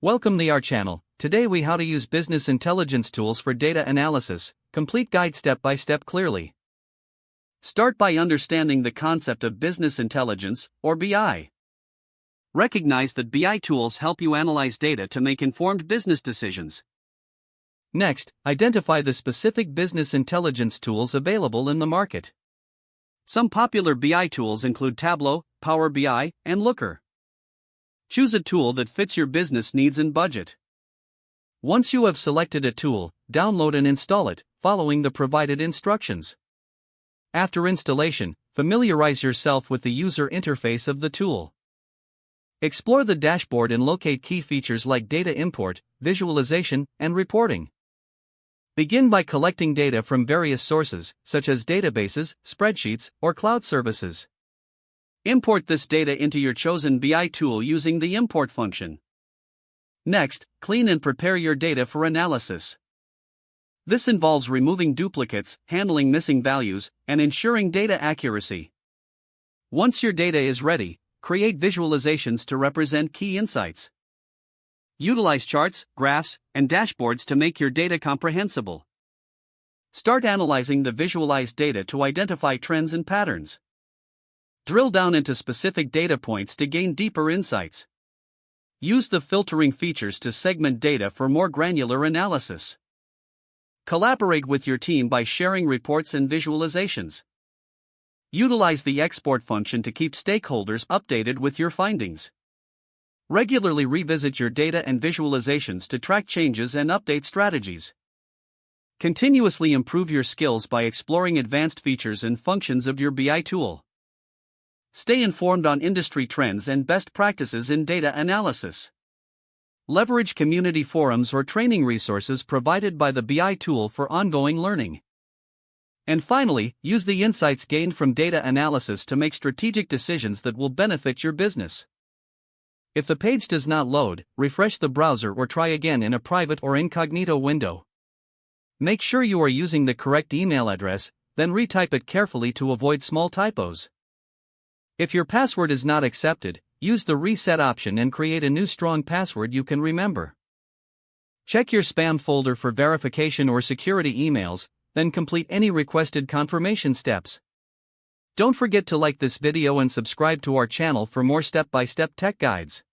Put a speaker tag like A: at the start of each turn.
A: Welcome to our channel. Today we how to use business intelligence tools for data analysis. Complete guide step by step clearly.
B: Start by understanding the concept of business intelligence, or BI. Recognize that BI tools help you analyze data to make informed business decisions.
A: Next, identify the specific business intelligence tools available in the market.
B: Some popular BI tools include Tableau, Power BI, and Looker. Choose a tool that fits your business needs and budget.
A: Once you have selected a tool, download and install it, following the provided instructions. After installation, familiarize yourself with the user interface of the tool. Explore the dashboard and locate key features like data import, visualization, and reporting. Begin by collecting data from various sources, such as databases, spreadsheets, or cloud services.
B: Import this data into your chosen BI tool using the import function. Next, clean and prepare your data for analysis. This involves removing duplicates, handling missing values, and ensuring data accuracy. Once your data is ready, create visualizations to represent key insights. Utilize charts, graphs, and dashboards to make your data comprehensible. Start analyzing the visualized data to identify trends and patterns. Drill down into specific data points to gain deeper insights. Use the filtering features to segment data for more granular analysis. Collaborate with your team by sharing reports and visualizations. Utilize the export function to keep stakeholders updated with your findings. Regularly revisit your data and visualizations to track changes and update strategies. Continuously improve your skills by exploring advanced features and functions of your BI tool. Stay informed on industry trends and best practices in data analysis. Leverage community forums or training resources provided by the BI tool for ongoing learning. And finally, use the insights gained from data analysis to make strategic decisions that will benefit your business. If the page does not load, refresh the browser or try again in a private or incognito window. Make sure you are using the correct email address, then retype it carefully to avoid small typos. If your password is not accepted, use the reset option and create a new strong password you can remember. Check your spam folder for verification or security emails, then complete any requested confirmation steps. Don't forget to like this video and subscribe to our channel for more step-by-step tech guides.